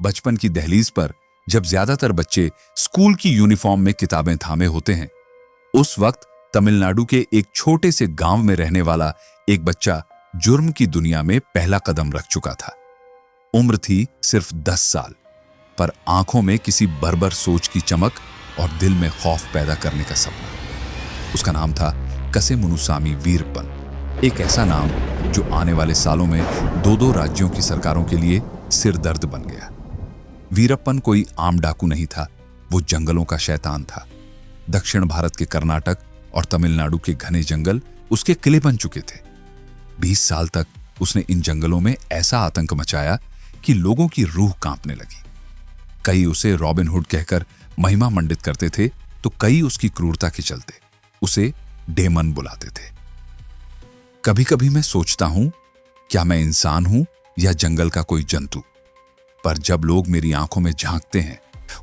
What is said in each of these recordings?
बचपन की दहलीज पर जब ज्यादातर बच्चे स्कूल की यूनिफॉर्म में किताबें थामे होते हैं, उस वक्त तमिलनाडु के एक छोटे से गांव में रहने वाला एक बच्चा जुर्म की दुनिया में पहला कदम रख चुका था। उम्र थी सिर्फ 10 साल, पर आंखों में किसी बर्बर सोच की चमक और दिल में खौफ पैदा करने का सपना। उसका नाम था कसे मुनुसामी वीरप्पन, एक ऐसा नाम जो आने वाले सालों में 2-2 राज्यों की सरकारों के लिए सिरदर्द बन गया। वीरप्पन कोई आम डाकू नहीं था, वो जंगलों का शैतान था। दक्षिण भारत के कर्नाटक और तमिलनाडु के घने जंगल उसके किले बन चुके थे। 20 साल तक उसने इन जंगलों में ऐसा आतंक मचाया कि लोगों की रूह कांपने लगी। कई उसे रॉबिन हुड कहकर महिमा मंडित करते थे, तो कई उसकी क्रूरता के चलते उसे डेमन बुलाते थे। कभी कभी मैं सोचता हूं, क्या मैं इंसान हूं या जंगल का कोई जंतु? पर जब लोग मेरी आंखों में झांकते हैं,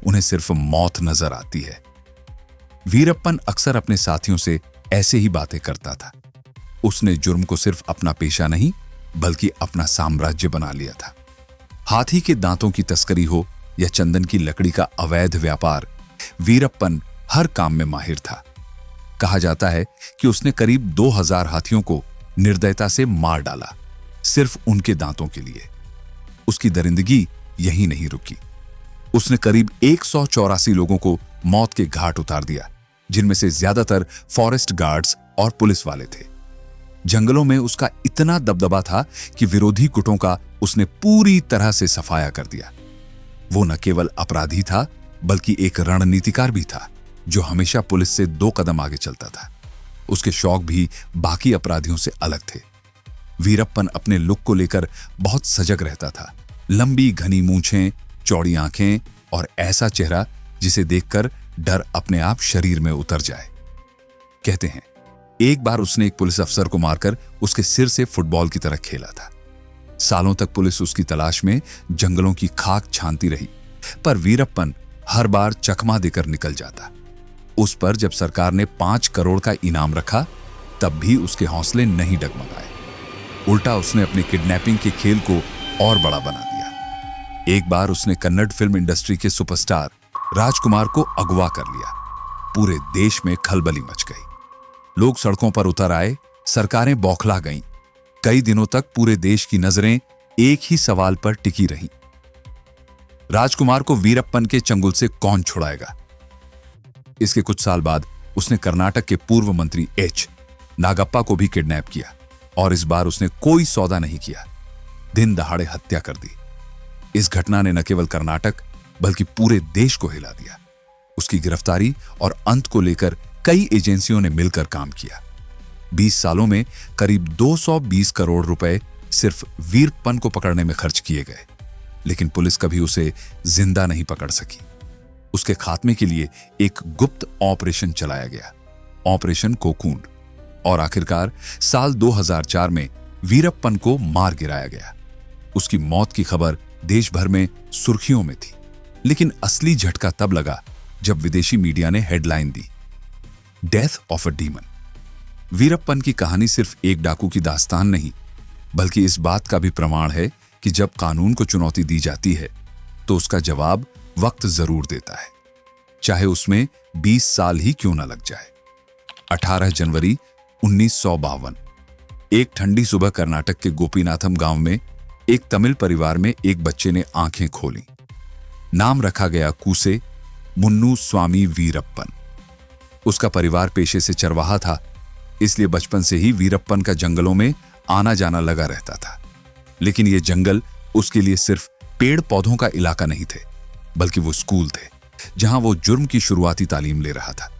उन्हें सिर्फ मौत नजर आती है। वीरप्पन अक्सर अपने साथियों से ऐसे ही बातें करता था। उसने जुर्म को सिर्फ अपना पेशा नहीं, बल्कि अपना साम्राज्य बना लिया था। हाथी के दांतों की तस्करी हो या चंदन की लकड़ी का अवैध व्यापार, वीरप्पन हर काम में माहिर था। कहा जाता है कि उसने करीब 2000 हाथियों को निर्दयता से मार डाला, सिर्फ उनके दांतों के लिए। उसकी दरिंदगी यहीं नहीं रुकी। उसने करीब 184 लोगों को मौत के घाट उतार दिया, जिनमें से ज्यादातर फॉरेस्ट गार्ड्स और पुलिस वाले थे। जंगलों में उसका इतना दबदबा था कि विरोधी गुटों का उसने पूरी तरह से सफाया कर दिया। वो न केवल अपराधी था, बल्कि एक रणनीतिकार भी था, जो हमेशा पुलिस से 2 कदम आगे चलता था। उसके शौक भी बाकी अपराधियों से अलग थे। वीरप्पन अपने लुक को लेकर बहुत सजग रहता था। लंबी घनी मूंछें, चौड़ी आंखें और ऐसा चेहरा जिसे देखकर डर अपने आप शरीर में उतर जाए। कहते हैं, एक बार उसने एक पुलिस अफसर को मारकर उसके सिर से फुटबॉल की तरह खेला था। सालों तक पुलिस उसकी तलाश में जंगलों की खाक छानती रही, पर वीरप्पन हर बार चकमा देकर निकल जाता। उस पर जब सरकार ने 5 करोड़ का इनाम रखा, तब भी उसके हौसले नहीं डगमगाए। उल्टा उसने अपने किडनैपिंग के खेल को और बड़ा बना दिया। एक बार उसने कन्नड़ फिल्म इंडस्ट्री के सुपरस्टार राजकुमार को अगवा कर लिया। पूरे देश में खलबली मच गई। लोग सड़कों पर उतर आए, सरकारें बौखला गईं। कई दिनों तक पूरे देश की नजरें एक ही सवाल पर टिकी रहीं। राजकुमार को वीरप्पन के चंगुल से कौन छुड़ाएगा? इसके कुछ साल बाद उसने कर्नाटक के पूर्व मंत्री एच. नागप्पा को भी किडनैप किया, और इस बार उसने कोई सौदा नहीं किया, दिन दहाड़े हत्या कर दी। इस घटना ने न केवल कर्नाटक बल्कि पूरे देश को हिला दिया। उसकी गिरफ्तारी और अंत को लेकर कई एजेंसियों ने मिलकर काम किया। 20 सालों में करीब 220 करोड़ रुपए सिर्फ वीरप्पन को पकड़ने में खर्च किए गए, लेकिन पुलिस कभी उसे जिंदा नहीं पकड़ सकी। उसके खात्मे के लिए एक गुप्त ऑपरेशन चलाया गया, ऑपरेशन कोकून, और आखिरकार साल 2004 में वीरप्पन को मार गिराया गया। उसकी मौत की खबर देश भर में सुर्खियों में थी, लेकिन असली झटका तब लगा जब विदेशी मीडिया ने headline the, death of a demon. Veerappan की कहानी सिर्फ एक डाकू की दास्तान नहीं, बल्कि इस बात का भी प्रमाण है कि जब कानून को चुनौती दी जाती है, तो उसका जवाब वक्त जरूर देता है, चाहे उसमें 20 साल ही क्यों न लग जाए। 18 जनवरी 1952, एक ठंडी सुबह कर्नाटक के गोपीनाथम गांव में एक तमिल परिवार में एक बच्चे ने आंखें खोली। नाम रखा गया कूसे मुन्नू स्वामी वीरप्पन। उसका परिवार पेशे से चरवाहा था, इसलिए बचपन से ही वीरप्पन का जंगलों में आना जाना लगा रहता था। लेकिन ये जंगल उसके लिए सिर्फ पेड़ पौधों का इलाका नहीं थे, बल्कि वो स्कूल थे जहां वो जुर्म की शुरुआती तालीम ले रहा था।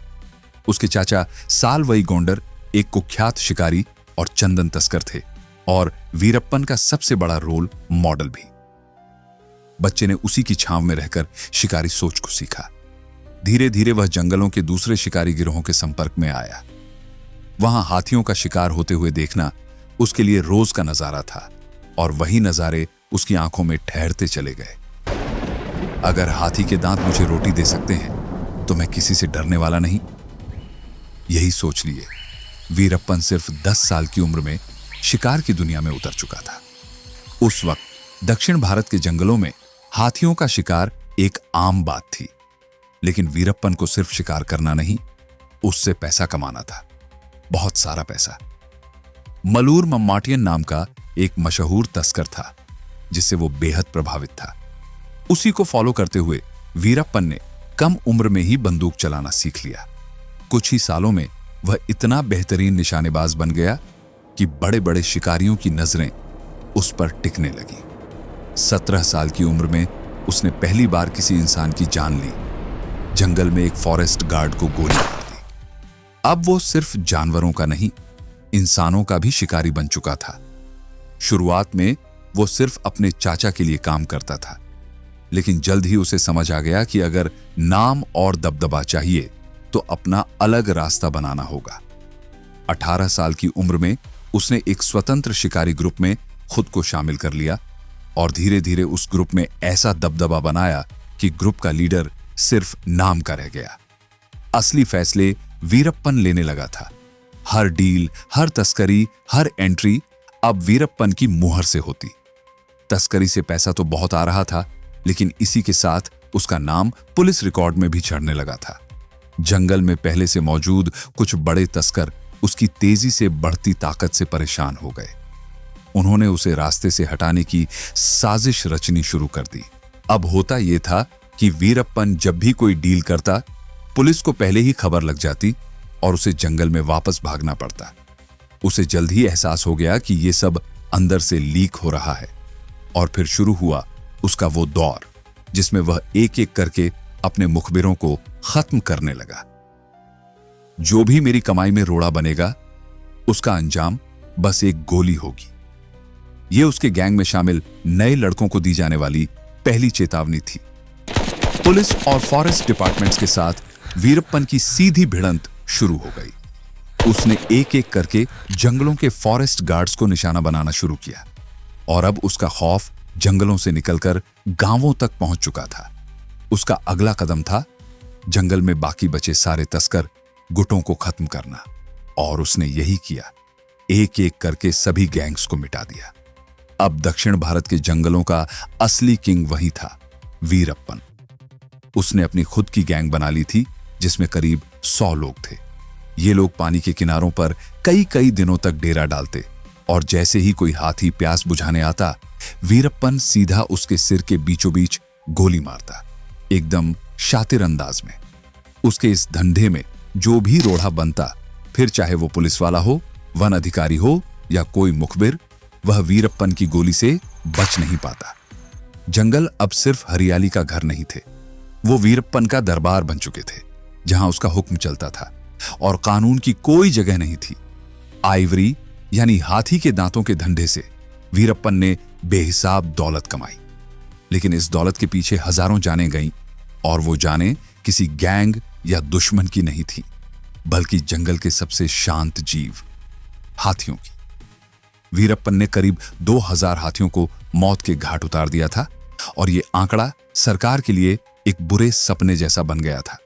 उसके चाचा सालवई गोंडर एक कुख्यात शिकारी और चंदन तस्कर थे, और वीरप्पन का सबसे बड़ा रोल मॉडल भी। बच्चे ने उसी की छांव में रहकर शिकारी सोच को सीखा। धीरे धीरे वह जंगलों के दूसरे शिकारी गिरोहों के संपर्क में आया। वहां हाथियों का शिकार होते हुए देखना उसके लिए रोज का नजारा था, और वही नजारे उसकी आंखों में ठहरते चले गए। अगर हाथी के दांत मुझे रोटी दे सकते हैं, तो मैं किसी से डरने वाला नहीं। यही सोच लिए वीरप्पन सिर्फ 10 साल की उम्र में शिकार की दुनिया में उतर चुका था। उस वक्त दक्षिण भारत के जंगलों में हाथियों का शिकार एक आम बात थी, लेकिन वीरप्पन को सिर्फ शिकार करना नहीं, उससे पैसा कमाना था, बहुत सारा पैसा। मलूर मम्माटियन नाम का एक मशहूर तस्कर था जिससे वो बेहद प्रभावित था। उसी को फॉलो करते हुए वीरप्पन ने कम उम्र में ही बंदूक चलाना सीख लिया। कुछ ही सालों में वह इतना बेहतरीन निशानेबाज बन गया कि बड़े बड़े शिकारियों की नजरें उस पर टिकने लगी। 17 साल की उम्र में उसने पहली बार किसी इंसान की जान ली। जंगल में एक फॉरेस्ट गार्ड को गोली मार दी। अब वो सिर्फ जानवरों का नहीं, इंसानों का भी शिकारी बन चुका था। शुरुआत में वो सिर्फ अपने चाचा के लिए काम करता था, लेकिन जल्द ही उसे समझ आ गया कि अगर नाम और दबदबा चाहिए तो अपना अलग रास्ता बनाना होगा। 18 साल की उम्र में उसने एक स्वतंत्र शिकारी ग्रुप में खुद को शामिल कर लिया और धीरे धीरे उस ग्रुप में ऐसा दबदबा बनाया कि ग्रुप का लीडर सिर्फ नाम का रह गया। असली फैसले वीरप्पन लेने लगा था। हर डील, हर तस्करी, हर एंट्री अब वीरप्पन की मुहर से होती। तस्करी से पैसा तो बहुत आ रहा था, लेकिन इसी के साथ उसका नाम पुलिस रिकॉर्ड में भी चढ़ने लगा था। जंगल में पहले से मौजूद कुछ बड़े तस्कर उसकी तेजी से बढ़ती ताकत से परेशान हो गए। उन्होंने उसे रास्ते से हटाने की साजिश रचनी शुरू कर दी। अब होता यह था कि वीरप्पन जब भी कोई डील करता, पुलिस को पहले ही खबर लग जाती और उसे जंगल में वापस भागना पड़ता। उसे जल्द ही एहसास हो गया कि यह सब अंदर से लीक हो रहा है, और फिर शुरू हुआ उसका वो दौर जिसमें वह एक एक करके अपने मुखबिरों को खत्म करने लगा। जो भी मेरी कमाई में रोड़ा बनेगा, उसका अंजाम बस एक गोली होगी। यह उसके गैंग में शामिल नए लड़कों को दी जाने वाली पहली चेतावनी थी। पुलिस और फॉरेस्ट डिपार्टमेंट्स के साथ वीरप्पन की सीधी भिड़ंत शुरू हो गई। उसने एक एक करके जंगलों के फॉरेस्ट गार्ड्स को निशाना बनाना शुरू किया, और अब उसका खौफ जंगलों से निकलकर गांवों तक पहुंच चुका था। उसका अगला कदम था जंगल में बाकी बचे सारे तस्कर गुटों को खत्म करना, और उसने यही किया। एक एक करके सभी गैंग्स को मिटा दिया। अब दक्षिण भारत के जंगलों का असली किंग वही था, वीरप्पन। उसने अपनी खुद की गैंग बना ली थी जिसमें करीब 100 लोग थे। ये लोग पानी के किनारों पर कई कई दिनों तक डेरा डालते, और जैसे ही कोई हाथी प्यास बुझाने आता, वीरप्पन सीधा उसके सिर के बीचों बीच गोली मारता, एकदम शातिर अंदाज में। उसके इस धंधे में जो भी रोड़ा बनता, फिर चाहे वो पुलिस वाला हो, वन अधिकारी हो या कोई मुखबिर, वह वीरप्पन की गोली से बच नहीं पाता। जंगल अब सिर्फ हरियाली का घर नहीं थे, वो वीरप्पन का दरबार बन चुके थे, जहां उसका हुक्म चलता था और कानून की कोई जगह नहीं थी। आइवरी यानी हाथी के दांतों के धंधे से वीरप्पन ने बेहिसाब दौलत कमाई, लेकिन इस दौलत के पीछे हजारों जानें गईं, और वो जानें किसी गैंग या दुश्मन की नहीं थी, बल्कि जंगल के सबसे शांत जीव, हाथियों की। वीरप्पन ने करीब 2000 हाथियों को मौत के घाट उतार दिया था, और ये आंकड़ा सरकार के लिए एक बुरे सपने जैसा बन गया था।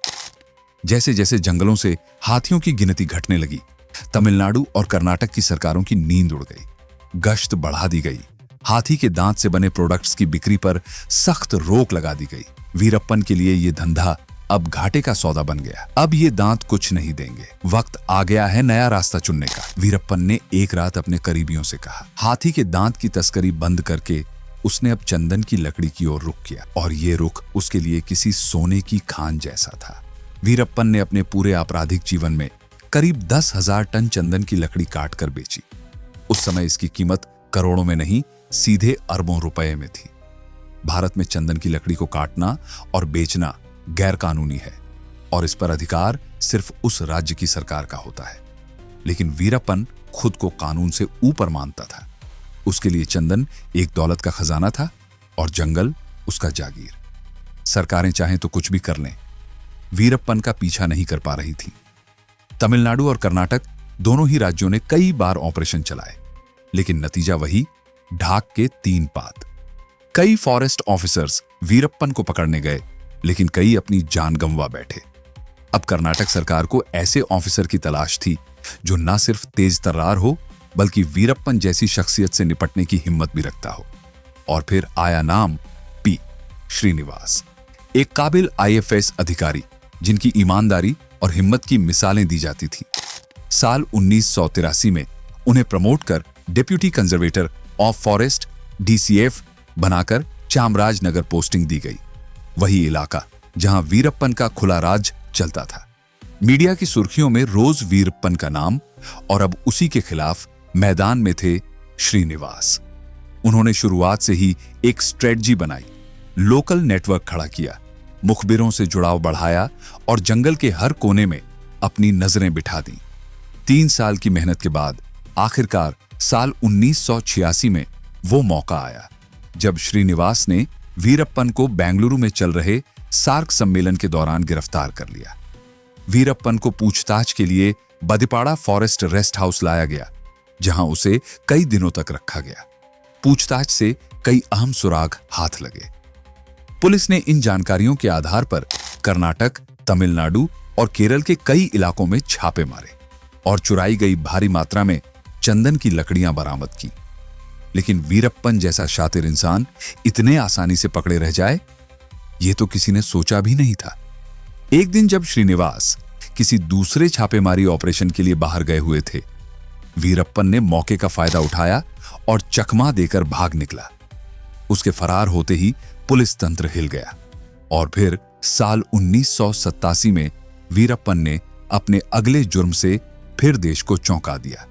जैसे जैसे जंगलों से हाथियों की गिनती घटने लगी, तमिलनाडु और कर्नाटक की सरकारों की नींद उड़ गई। गश्त बढ़ा दी गई, हाथी के दांत से बने प्रोडक्ट्स की बिक्री पर सख्त रोक लगा दी गई। वीरप्पन के लिए यह धंधा अब घाटे का सौदा बन गया। अब ये दांत कुछ नहीं देंगे, वक्त आ गया है नया रास्ता चुनने का। वीरप्पन ने एक रात अपने करीबियों से कहा। हाथी के दांत की तस्करी बंद करके उसने अब चंदन की लकड़ी की ओर रुख किया, और ये रुख उसके लिए किसी सोने की खान जैसा था। वीरप्पन ने अपने पूरे आपराधिक जीवन में करीब 10,000 टन चंदन की लकड़ी काट कर बेची। उस समय इसकी कीमत करोड़ों में नहीं, सीधे अरबों रुपए में थी। भारत में चंदन की लकड़ी को काटना और बेचना गैर कानूनी है, और इस पर अधिकार सिर्फ उस राज्य की सरकार का होता है। लेकिन वीरप्पन खुद को कानून से ऊपर मानता था। उसके लिए चंदन एक दौलत का खजाना था और जंगल उसका जागीर। सरकारें चाहें तो कुछ भी कर लें, वीरप्पन का पीछा नहीं कर पा रही थी। तमिलनाडु और कर्नाटक दोनों ही राज्यों ने कई बार ऑपरेशन चलाए, लेकिन नतीजा वही, ढाक के 3 पात। कई फॉरेस्ट ऑफिसर्स वीरप्पन को पकड़ने गए, लेकिन कई अपनी जान गंवा बैठे। अब कर्नाटक सरकार को ऐसे ऑफिसर की तलाश थी जो न सिर्फ तेज तर्रार हो, बल्कि वीरप्पन जैसी शख्सियत से निपटने की हिम्मत भी रखता हो। और फिर आया नाम पी। श्रीनिवास, एक काबिल आईएफएस अधिकारी जिनकी ईमानदारी और हिम्मत की मिसालें दी जाती थी। साल 1983 में उन्हें प्रमोट कर deputy conservator of forest DCF बनाकर चामराजनगर पोस्टिंग दी गई, वही इलाका जहां वीरप्पन का खुला राज चलता था। मीडिया की सुर्खियों में रोज वीरप्पन का नाम, और अब उसी के खिलाफ मैदान में थे श्रीनिवास। उन्होंने शुरुआत से ही एक स्ट्रेटजी बनाई, लोकल नेटवर्क खड़ा किया, मुखबिरों से जुड़ाव बढ़ाया और जंगल के हर कोने में अपनी नजरें बिठा दी। 3 साल की मेहनत के बाद आखिरकार साल 1986 में वो मौका आया जब श्रीनिवास ने वीरप्पन को बेंगलुरु में चल रहे सार्क सम्मेलन के दौरान गिरफ्तार कर लिया। वीरप्पन को पूछताछ के लिए बदिपाड़ा फॉरेस्ट रेस्ट हाउस लाया गया, जहां उसे कई दिनों तक रखा गया। पूछताछ से कई अहम सुराग हाथ लगे। पुलिस ने इन जानकारियों के आधार पर कर्नाटक, तमिलनाडु और केरल के कई इलाकों में छापे मारे और चुराई गई भारी मात्रा में चंदन की लकड़ियां बरामद की। लेकिन वीरप्पन जैसा शातिर इंसान इतने आसानी से पकड़े रह जाए, यह तो किसी ने सोचा भी नहीं था। एक दिन जब श्रीनिवास किसी दूसरे छापेमारी ऑपरेशन के लिए बाहर गए हुए थे, वीरप्पन ने मौके का फायदा उठाया और चकमा देकर भाग निकला। उसके फरार होते ही पुलिस तंत्र हिल गया और फिर साल 1987 में वीरप्पन ने अपने अगले जुर्म से फिर देश को चौंका दिया।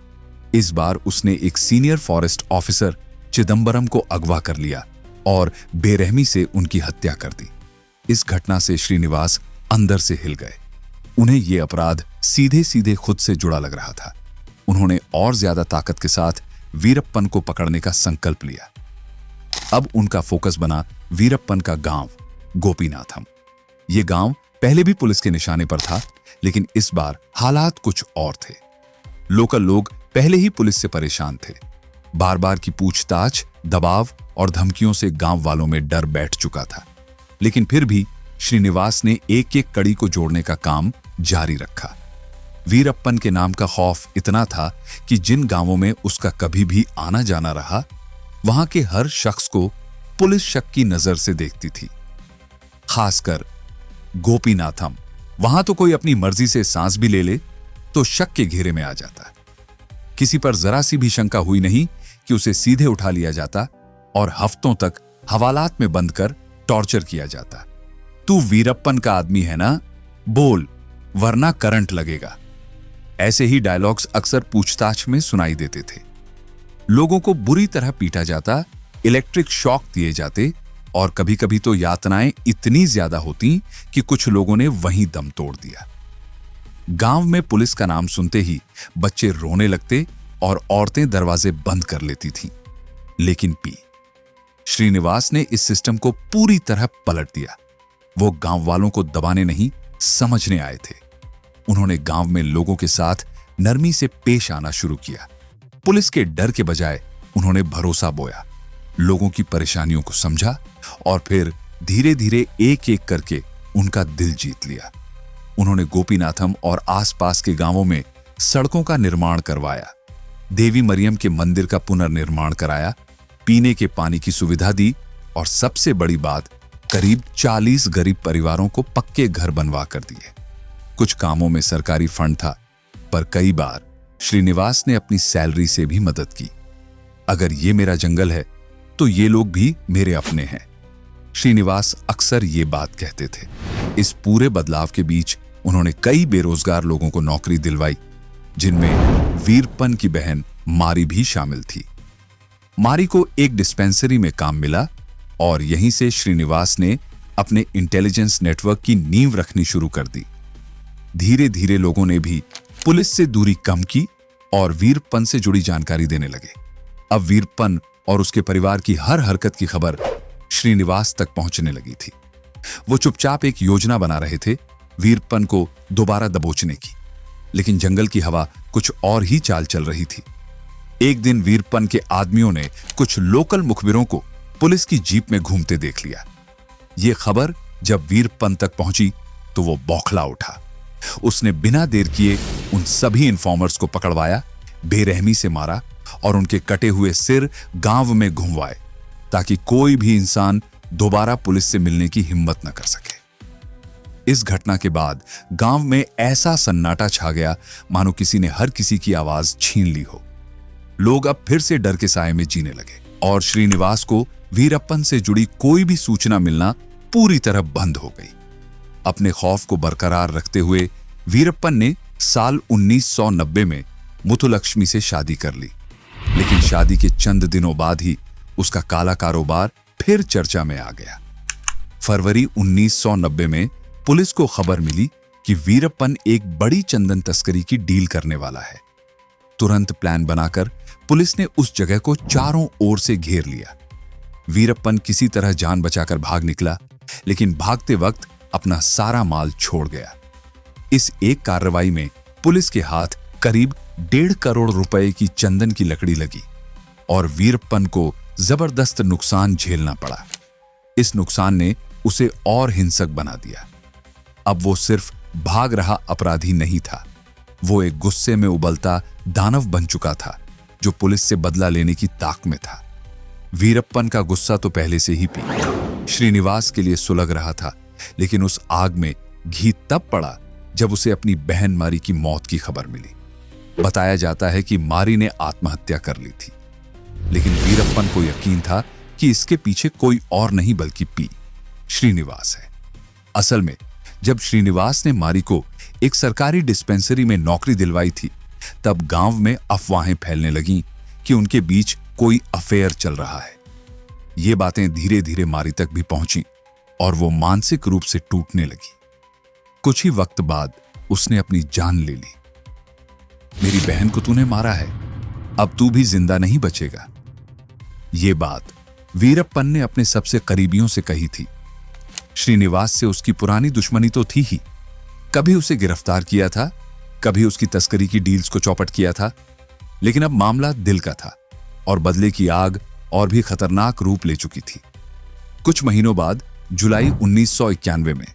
इस बार उसने एक सीनियर फॉरेस्ट ऑफिसर चिदंबरम को अगवा कर लिया और बेरहमी से उनकी हत्या कर दी। इस घटना से श्रीनिवास अंदर से हिल गए। उन्हें यह अपराध सीधे सीधे खुद से जुड़ा लग रहा था। उन्होंने और ज्यादा ताकत के साथ वीरप्पन को पकड़ने का संकल्प लिया। अब उनका फोकस बना वीरप्पन का गांव गोपीनाथम। यह गांव पहले भी पुलिस के निशाने पर था, लेकिन इस बार हालात कुछ और थे। लोकल लोग पहले ही पुलिस से परेशान थे। बार बार की पूछताछ, दबाव और धमकियों से गांव वालों में डर बैठ चुका था। लेकिन फिर भी श्रीनिवास ने एक एक कड़ी को जोड़ने का काम जारी रखा। वीरप्पन के नाम का खौफ इतना था कि जिन गांवों में उसका कभी भी आना जाना रहा, वहां के हर शख्स को पुलिस शक की नजर से देखती थी। खासकर गोपीनाथम, वहां तो कोई अपनी मर्जी से सांस भी ले ले तो शक के घेरे में आ जाता। किसी पर जरा सी भी शंका हुई नहीं कि उसे सीधे उठा लिया जाता और हफ्तों तक हवालात में बंद कर टॉर्चर किया जाता। तू वीरप्पन का आदमी है ना, बोल वरना करंट लगेगा। ऐसे ही डायलॉग्स अक्सर पूछताछ में सुनाई देते थे। लोगों को बुरी तरह पीटा जाता, इलेक्ट्रिक शॉक दिए जाते और कभी कभी तो यातनाएं इतनी ज्यादा होती कि कुछ लोगों ने वहीं दम तोड़ दिया। गांव में पुलिस का नाम सुनते ही बच्चे रोने लगते और औरतें दरवाजे बंद कर लेती थीं। लेकिन श्रीनिवास ने इस सिस्टम को पूरी तरह पलट दिया। वो गांव वालों को दबाने नहीं, समझने आए थे। उन्होंने गांव में लोगों के साथ नरमी से पेश आना शुरू किया। पुलिस के डर के बजाय उन्होंने भरोसा बोया, लोगों की परेशानियों को समझा और फिर धीरे धीरे एक एक करके उनका दिल जीत लिया। उन्होंने गोपीनाथम और आसपास के गांवों में सड़कों का निर्माण करवाया, देवी मरियम के मंदिर का पुनर्निर्माण कराया, पीने के पानी की सुविधा दी और सबसे बड़ी बात, करीब 40 गरीब परिवारों को पक्के घर बनवा कर दिए। कुछ कामों में सरकारी फंड था, पर कई बार श्रीनिवास ने अपनी सैलरी से भी मदद की। अगर ये मेरा जंगल है तो ये लोग भी मेरे अपने हैं, श्रीनिवास अक्सर ये बात कहते थे। इस पूरे बदलाव के बीच उन्होंने कई बेरोजगार लोगों को नौकरी दिलवाई, जिनमें वीरप्पन की बहन मारी भी शामिल थी। मारी को एक डिस्पेंसरी में काम मिला और यहीं से श्रीनिवास ने अपने इंटेलिजेंस नेटवर्क की नींव रखनी शुरू कर दी। धीरे धीरे लोगों ने भी पुलिस से दूरी कम की और वीरप्पन से जुड़ी जानकारी देने लगे। अब वीरप्पन और उसके परिवार की हर हरकत की खबर श्रीनिवास तक पहुंचने लगी थी। वो चुपचाप एक योजना बना रहे थे वीरप्पन को दोबारा दबोचने की, लेकिन जंगल की हवा कुछ और ही चाल चल रही थी। एक दिन वीरप्पन के आदमियों ने कुछ लोकल मुखबिरों को पुलिस की जीप में घूमते देख लिया। यह खबर जब वीरप्पन तक पहुंची तो वो बौखला उठा। उसने बिना देर किए उन सभी इन्फॉर्मर्स को पकड़वाया, बेरहमी से मारा और उनके कटे हुए सिर गांव में घुमवाए, ताकि कोई भी इंसान दोबारा पुलिस से मिलने की हिम्मत न कर सके। इस घटना के बाद गांव में ऐसा सन्नाटा छा गया मानो किसी ने हर किसी की आवाज छीन ली हो। लोग अब फिर से डर के साए में जीने लगे और श्रीनिवास को वीरप्पन से जुड़ी कोई भी सूचना मिलना पूरी तरह बंद हो गई। अपने खौफ को बरकरार रखते हुए वीरप्पन ने साल 1990 में मुथुलक्ष्मी से शादी कर ली, लेकिन शादी के चंद दिनों बाद ही उसका काला कारोबार फिर चर्चा में आ गया। फरवरी 1990 में पुलिस को खबर मिली कि वीरप्पन एक बड़ी चंदन तस्करी की डील करने वाला है। तुरंत प्लान बनाकर पुलिस ने उस जगह को चारों ओर से घेर लिया। वीरप्पन किसी तरह जान बचाकर भाग निकला, लेकिन भागते वक्त अपना सारा माल छोड़ गया। इस एक कार्रवाई में पुलिस के हाथ करीब 1.5 करोड़ रुपए की चंदन की लकड़ी लगी और वीरप्पन को जबरदस्त नुकसान झेलना पड़ा। इस नुकसान ने उसे और हिंसक बना दिया। अब वो सिर्फ भाग रहा अपराधी नहीं था, वो एक गुस्से में उबलता दानव बन चुका था जो पुलिस से बदला लेने की ताक में था। वीरप्पन का गुस्सा तो पहले से ही पी श्रीनिवास के लिए सुलग रहा था, लेकिन उस आग में घी तब पड़ा जब उसे अपनी बहन मारी की मौत की खबर मिली। बताया जाता है कि मारी ने आत्महत्या कर ली थी, लेकिन वीरप्पन को यकीन था कि इसके पीछे कोई और नहीं बल्कि पी श्रीनिवास है। असल में जब श्रीनिवास ने मारी को एक सरकारी डिस्पेंसरी में नौकरी दिलवाई थी, तब गांव में अफवाहें फैलने लगीं कि उनके बीच कोई अफेयर चल रहा है। ये बातें धीरे धीरे मारी तक भी पहुंची और वो मानसिक रूप से टूटने लगी। कुछ ही वक्त बाद उसने अपनी जान ले ली। मेरी बहन को तूने मारा है, अब तू भी जिंदा नहीं बचेगा। ये बात वीरप्पन ने अपने सबसे करीबियों से कही थी। श्रीनिवास से उसकी पुरानी दुश्मनी तो थी ही, कभी उसे गिरफ्तार किया था, कभी उसकी तस्करी की डील्स को चौपट किया था, लेकिन अब मामला दिल का था और बदले की आग और भी खतरनाक रूप ले चुकी थी। कुछ महीनों बाद जुलाई 1991 में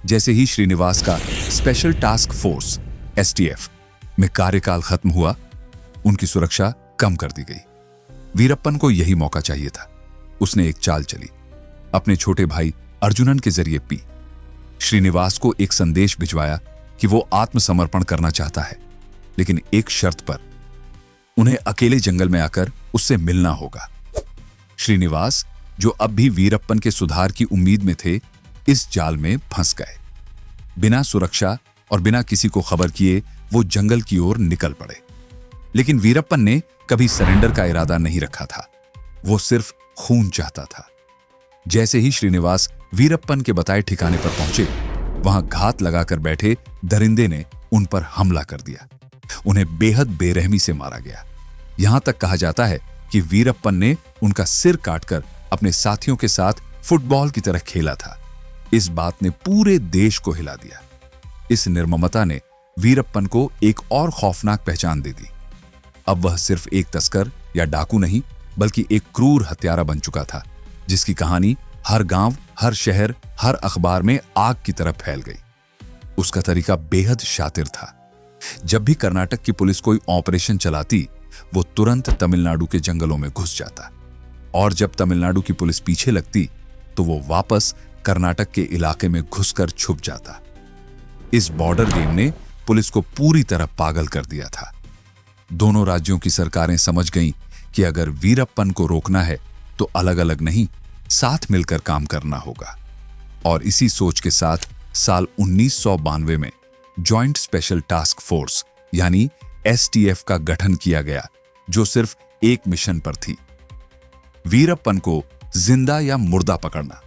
जैसे ही श्रीनिवास का स्पेशल टास्क फोर्स STF में कार्यकाल खत्म हुआ, उनकी सुरक्षा कम कर दी गई। वीरप्पन को यही मौका चाहिए था। उसने एक चाल चली। अपने छोटे भाई अर्जुनन के जरिए पी श्रीनिवास को एक संदेश भिजवाया कि वो आत्मसमर्पण करना चाहता है, लेकिन एक शर्त पर। उन्हें अकेले जंगल में आकर उससे मिलना होगा। श्रीनिवास, जो अब भी वीरप्पन के सुधार की उम्मीद में थे, इस जाल में फंस गए। बिना सुरक्षा और बिना किसी को खबर किए वो जंगल की ओर निकल पड़े। लेकिन वीरप्पन ने कभी सरेंडर का इरादा नहीं रखा था, वो सिर्फ खून चाहता था। जैसे ही श्रीनिवास वीरप्पन के बताए ठिकाने पर पहुंचे, वहां घात लगाकर बैठे दरिंदे ने उन पर हमला कर दिया। उन्हें बेहद बेरहमी से मारा गया। यहां तक कहा जाता है कि वीरप्पन ने उनका सिर काटकर अपने साथियों के साथ फुटबॉल की तरह खेला था। इस बात ने पूरे देश को हिला दिया। इस निर्ममता ने वीरप्पन को एक और खौफनाक पहचान दे दी। अब वह सिर्फ एक तस्कर या डाकू नहीं, बल्कि एक क्रूर हत्यारा बन चुका था, जिसकी कहानी हर गांव, हर शहर, हर अखबार में आग की तरह फैल गई। उसका तरीका बेहद शातिर था। जब भी कर्नाटक की पुलिस कोई ऑपरेशन चलाती, वो तुरंत तमिलनाडु के जंगलों में घुस जाता, और जब तमिलनाडु की पुलिस पीछे लगती तो वो वापस कर्नाटक के इलाके में घुसकर छुप जाता। इस बॉर्डर गेम ने पुलिस को पूरी तरह पागल कर दिया था। दोनों राज्यों की सरकारें समझ गईं कि अगर वीरप्पन को रोकना है तो अलग अलग नहीं, साथ मिलकर काम करना होगा। और इसी सोच के साथ साल 1992 में जॉइंट स्पेशल टास्क फोर्स यानी STF का गठन किया गया, जो सिर्फ एक मिशन पर थी, वीरप्पन को जिंदा या मुर्दा पकड़ना।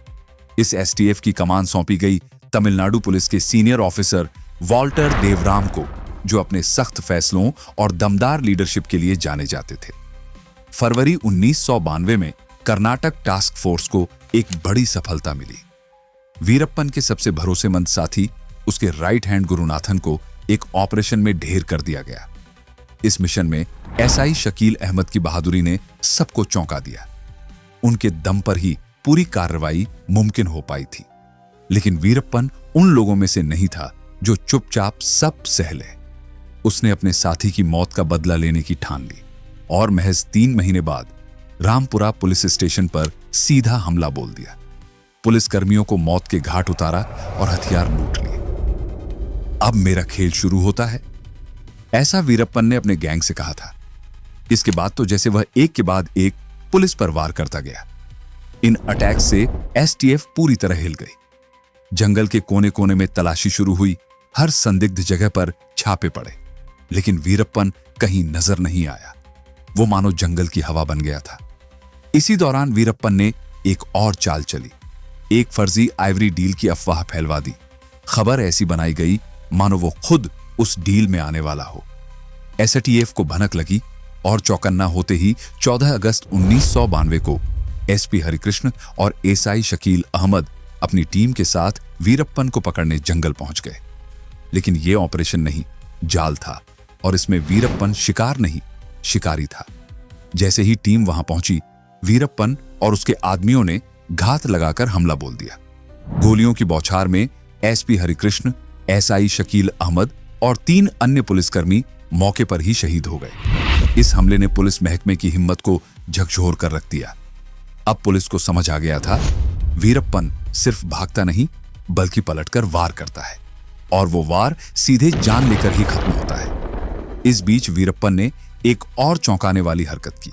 इस STF की कमान सौंपी गई तमिलनाडु पुलिस के सीनियर ऑफिसर वॉल्टर देवराम को, जो अपने सख्त फैसलों और दमदार लीडरशिप के लिए जाने जाते थे। फरवरी 1992 में कर्नाटक टास्क फोर्स को एक बड़ी सफलता मिली। वीरप्पन के सबसे भरोसेमंद साथी, उसके राइट हैंड गुरुनाथन को एक ऑपरेशन में ढेर कर दिया गया। इस मिशन में SI शकील अहमद की बहादुरी ने सबको चौंका दिया। उनके दम पर ही पूरी कार्रवाई मुमकिन हो पाई थी। लेकिन वीरप्पन उन लोगों में से नहीं था जो चुपचाप सब सह ले। उसने अपने साथी की मौत का बदला लेने की ठान ली और महज 3 महीने बाद रामपुरा पुलिस स्टेशन पर सीधा हमला बोल दिया। पुलिस कर्मियों को मौत के घाट उतारा और हथियार लूट लिए। अब मेरा खेल शुरू होता है, ऐसा वीरप्पन ने अपने गैंग से कहा था। इसके बाद तो जैसे वह एक के बाद एक पुलिस पर वार करता गया। इन अटैक से एसटीएफ पूरी तरह हिल गई। जंगल के कोने कोने में तलाशी शुरू हुई, हर संदिग्ध जगह पर छापे पड़े, लेकिन वीरप्पन कहीं नजर नहीं आया। वो मानो जंगल की हवा बन गया था। इसी दौरान वीरप्पन ने एक और चाल चली। एक फर्जी आइवरी डील की अफवाह फैलवा दी। खबर ऐसी बनाई गई मानो वो खुद उस डील में आने वाला हो। एसटीएफ को भनक लगी और चौकन्ना होते ही 14 अगस्त 1992 को एसपी हरिकृष्ण और एसआई शकील अहमद अपनी टीम के साथ वीरप्पन को पकड़ने जंगल पहुंच गए। लेकिन यह ऑपरेशन नहीं, जाल था, और इसमें वीरप्पन शिकार नहीं, शिकारी था। जैसे ही टीम वहां पहुंची, वीरप्पन और उसके आदमियों ने घात लगाकर हमला बोल दिया। गोलियों की बौछार में एसपी हरिकृष्ण, एसआई शकील अहमद और 3 अन्य पुलिसकर्मी मौके पर ही शहीद हो गए। इस हमले ने पुलिस महकमे की हिम्मत को झकझोर कर रख दिया। अब पुलिस को समझ आ गया था, वीरप्पन सिर्फ भागता नहीं बल्कि पलटकर वार करता है, और वो वार सीधे जान लेकर ही खत्म होता है। इस बीच वीरप्पन ने एक और चौंकाने वाली हरकत की।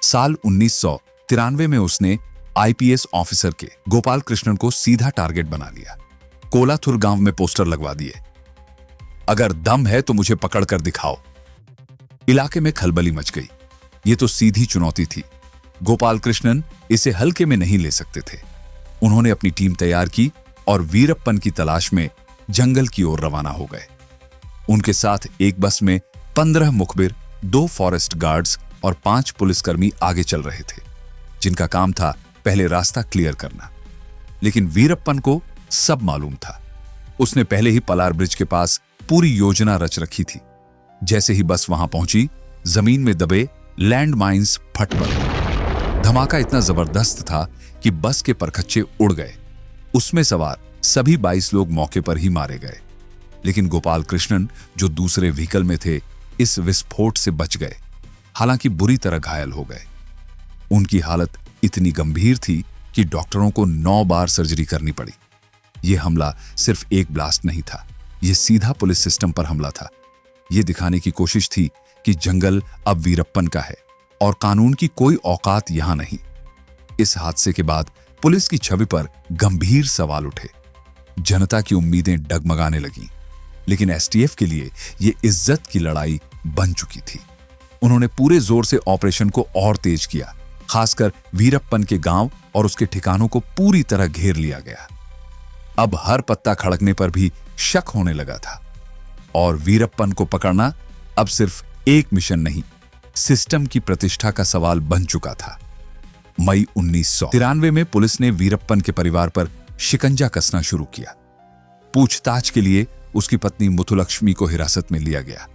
साल 1993 में उसने आईपीएस ऑफिसर के गोपाल कृष्णन को सीधा टारगेट बना लिया। कोलाथुर गांव में पोस्टर लगवा दिए, अगर दम है तो मुझे पकड़ कर दिखाओ। इलाके में खलबली मच गई। ये तो सीधी चुनौती थी। गोपाल कृष्णन इसे हल्के में नहीं ले सकते थे। उन्होंने अपनी टीम तैयार की और वीरप्पन की तलाश में जंगल की ओर रवाना हो गए। उनके साथ एक बस में 15 मुखबिर, 2 फॉरेस्ट गार्ड्स और 5 पुलिसकर्मी आगे चल रहे थे, जिनका काम था पहले रास्ता क्लियर करना। लेकिन वीरप्पन को सब मालूम था। उसने पहले ही पलार ब्रिज के पास पूरी योजना रच रखी थी। जैसे ही बस वहां पहुंची, जमीन में दबे लैंड माइंस फट पड़े। धमाका इतना जबरदस्त था कि बस के परखच्चे उड़ गए। उसमें सवार सभी 22 लोग मौके पर ही मारे गए। लेकिन गोपाल कृष्णन, जो दूसरे व्हीकल में थे, इस विस्फोट से बच गए, हालांकि बुरी तरह घायल हो गए। उनकी हालत इतनी गंभीर थी कि डॉक्टरों को 9 बार सर्जरी करनी पड़ी। यह हमला सिर्फ एक ब्लास्ट नहीं था, यह सीधा पुलिस सिस्टम पर हमला था। यह दिखाने की कोशिश थी कि जंगल अब वीरप्पन का है और कानून की कोई औकात यहां नहीं। इस हादसे के बाद पुलिस की छवि पर गंभीर सवाल उठे। जनता की उम्मीदें डगमगाने लगीं। लेकिन एसटीएफ के लिए यह इज्जत की लड़ाई बन चुकी थी। उन्होंने पूरे जोर से ऑपरेशन को और तेज किया। खासकर वीरप्पन के गांव और उसके ठिकानों को पूरी तरह घेर लिया गया। अब हर पत्ता खड़कने पर भी शक होने लगा था, और वीरप्पन को पकड़ना अब सिर्फ एक मिशन नहीं, सिस्टम की प्रतिष्ठा का सवाल बन चुका था। मई 1993 में पुलिस ने वीरप्पन के परिवार पर शिकंजा कसना शुरू किया। पूछताछ के लिए उसकी पत्नी मुथुलक्ष्मी को हिरासत में लिया गया।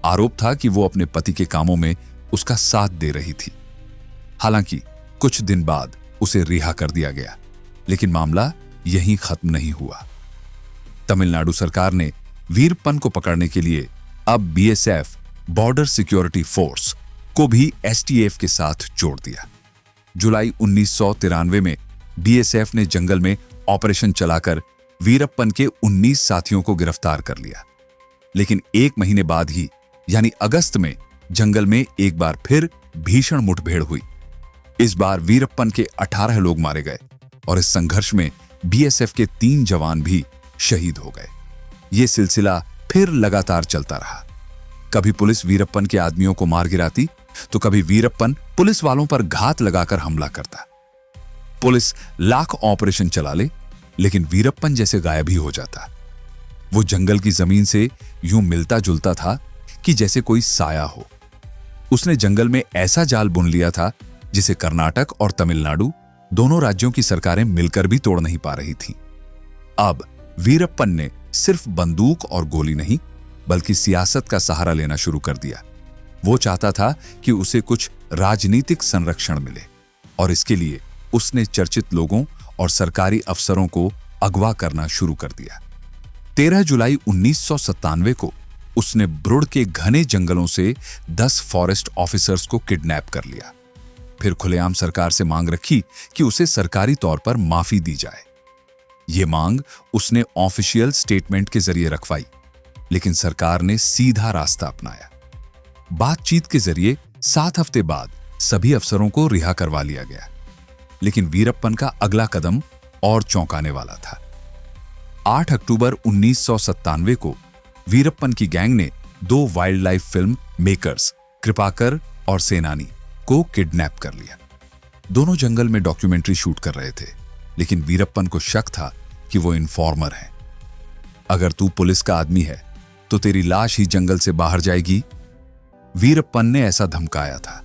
आरोप था कि वो अपने पति के कामों में उसका साथ दे रही थी। हालांकि कुछ दिन बाद उसे रिहा कर दिया गया, लेकिन मामला यहीं खत्म नहीं हुआ। तमिलनाडु सरकार ने वीरप्पन को पकड़ने के लिए अब बीएसएफ, बॉर्डर सिक्योरिटी फोर्स, को भी एसटीएफ के साथ जोड़ दिया। जुलाई 1993 में बीएसएफ ने जंगल में ऑपरेशन चलाकर वीरप्पन के 19 साथियों को गिरफ्तार कर लिया। लेकिन 1 महीने बाद ही, यानी अगस्त में, जंगल में एक बार फिर भीषण मुठभेड़ हुई। इस बार वीरप्पन के 18 लोग मारे गए और इस संघर्ष में बीएसएफ के 3 जवान भी शहीद हो गए। यह सिलसिला फिर लगातार चलता रहा। कभी पुलिस वीरप्पन के आदमियों को मार गिराती, तो कभी वीरप्पन पुलिस वालों पर घात लगाकर हमला करता। पुलिस लाख ऑपरेशन चला ले, लेकिन वीरप्पन जैसे गायब ही हो जाता। वो जंगल की जमीन से यूं मिलता जुलता था कि जैसे कोई साया हो। उसने जंगल में ऐसा जाल बुन लिया था जिसे कर्नाटक और तमिलनाडु, दोनों राज्यों की सरकारें मिलकर भी तोड़ नहीं पा रही थीं। अब वीरप्पन ने सिर्फ बंदूक और गोली नहीं, बल्कि सियासत का सहारा लेना शुरू कर दिया। वो चाहता था कि उसे कुछ राजनीतिक संरक्षण मिले, और इसके लिए उसने चर्चित लोगों और सरकारी अफसरों को अगवा करना शुरू कर दिया। 13 जुलाई 1997 को उसने ब्रुड़ के घने जंगलों से 10 फॉरेस्ट ऑफिसर्स को किडनैप कर लिया। फिर खुलेआम सरकार से मांग रखी कि उसे सरकारी तौर पर माफी दी जाए। ये मांग उसने ऑफिशियल स्टेटमेंट के जरिए रखवाई, लेकिन सरकार ने सीधा रास्ता अपनाया। बातचीत के जरिए 7 हफ्ते बाद सभी अफसरों को रिहा करवा लिया गया। लेकिन वीरप्पन का अगला कदम और चौंकाने वाला था। 8 अक्टूबर 1997 को वीरप्पन की गैंग ने 2 वाइल्ड लाइफ फिल्म मेकर्स कृपाकर और सेनानी को किडनैप कर लिया। दोनों जंगल में डॉक्यूमेंट्री शूट कर रहे थे, लेकिन वीरप्पन को शक था कि वो इन्फॉर्मर है। अगर तू पुलिस का आदमी है तो तेरी लाश ही जंगल से बाहर जाएगी, वीरप्पन ने ऐसा धमकाया था।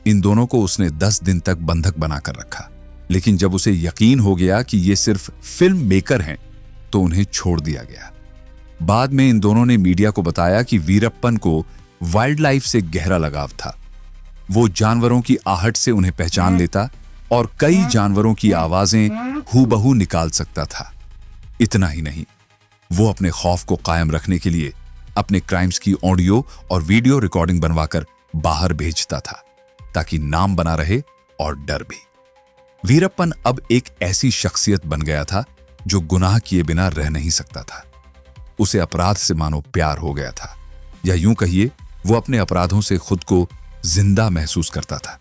इन दोनों को उसने 10 दिन तक बंधक बनाकर रखा, लेकिन जब उसे यकीन हो गया कि ये सिर्फ फिल्म मेकर हैं, तो उन्हें छोड़ दिया गया। बाद में इन दोनों ने मीडिया को बताया कि वीरप्पन को वाइल्ड लाइफ से गहरा लगाव था। वो जानवरों की आहट से उन्हें पहचान लेता और कई जानवरों की आवाजें हूबहू निकाल सकता था। इतना ही नहीं, वो अपने खौफ को कायम रखने के लिए अपने क्राइम्स की ऑडियो और वीडियो रिकॉर्डिंग बनवाकर बाहर भेजता था, ताकि नाम बना रहे और डर भी। वीरप्पन अब एक ऐसी शख्सियत बन गया था जो गुनाह किए बिना रह नहीं सकता था। उसे अपराध से मानो प्यार हो गया था, या यूं कहिए वो अपने अपराधों से खुद को जिंदा महसूस करता था।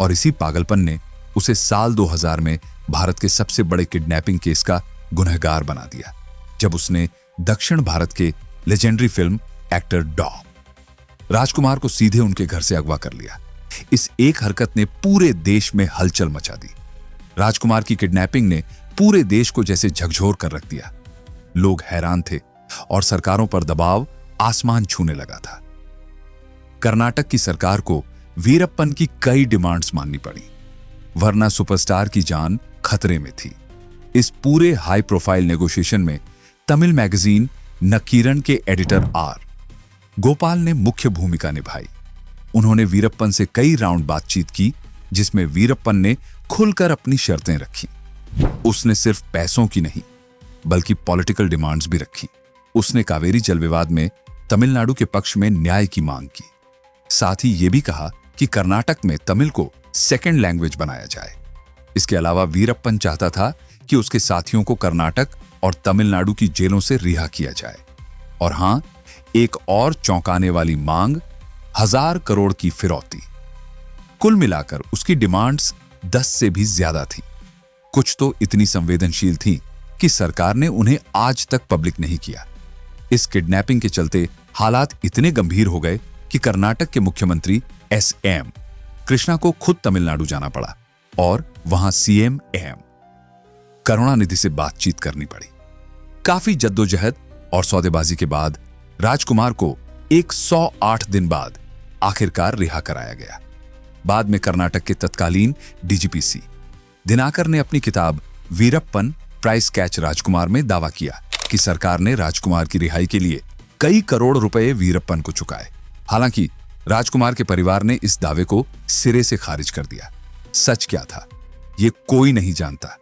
और इसी पागलपन ने उसे साल 2000 में भारत के सबसे बड़े किडनैपिंग केस का गुनहगार बना दिया, जब उसने दक्षिण भारत के लेजेंडरी फिल्म एक्टर राजकुमार को सीधे उनके घर से अगवा कर लिया। इस एक हरकत ने पूरे देश में हलचल मचा दी। राजकुमार की किडनैपिंग ने पूरे देश को जैसे झकझोर कर रख दिया। लोग हैरान थे और सरकारों पर दबाव आसमान छूने लगा था। कर्नाटक की सरकार को वीरप्पन की कई डिमांड्स माननी पड़ी, वरना सुपरस्टार की जान खतरे में थी। इस पूरे हाई प्रोफाइल नेगोशिएशन में तमिल मैगजीन नकीरन के एडिटर आर गोपाल ने मुख्य भूमिका निभाई। उन्होंने वीरप्पन से कई राउंड बातचीत की, जिसमें वीरप्पन ने खुलकर अपनी शर्तें रखी। उसने सिर्फ पैसों की नहीं, बल्कि पॉलिटिकल डिमांड्स भी रखी। उसने कावेरी जल विवाद में तमिलनाडु के पक्ष में न्याय की मांग की। साथ ही यह भी कहा कि कर्नाटक में तमिल को सेकेंड लैंग्वेज बनाया जाए। इसके अलावा वीरप्पन चाहता था कि उसके साथियों को कर्नाटक और तमिलनाडु की जेलों से रिहा किया जाए। और हां, एक और चौंकाने वाली मांग 1000 करोड़ की फिरौती। कुल मिलाकर उसकी डिमांड्स 10 से भी ज्यादा थी। कुछ तो इतनी संवेदनशील थी कि सरकार ने उन्हें आज तक पब्लिक नहीं किया। इस किडनैपिंग के चलते हालात इतने गंभीर हो गए कि कर्नाटक के मुख्यमंत्री एसएम कृष्णा को खुद तमिलनाडु जाना पड़ा और वहां सीएम एम करुणानिधि से बातचीत करनी पड़ी। काफी जद्दोजहद और सौदेबाजी के बाद राजकुमार को 108 दिन बाद आखिरकार रिहा कराया गया। बाद में कर्नाटक के तत्कालीन डीजीपी दिनाकर ने अपनी किताब वीरप्पन प्राइस कैच राजकुमार में दावा किया कि सरकार ने राजकुमार की रिहाई के लिए कई करोड़ रुपए वीरप्पन को चुकाए। हालांकि राजकुमार के परिवार ने इस दावे को सिरे से खारिज कर दिया। सच क्या था, ये कोई नहीं जानता,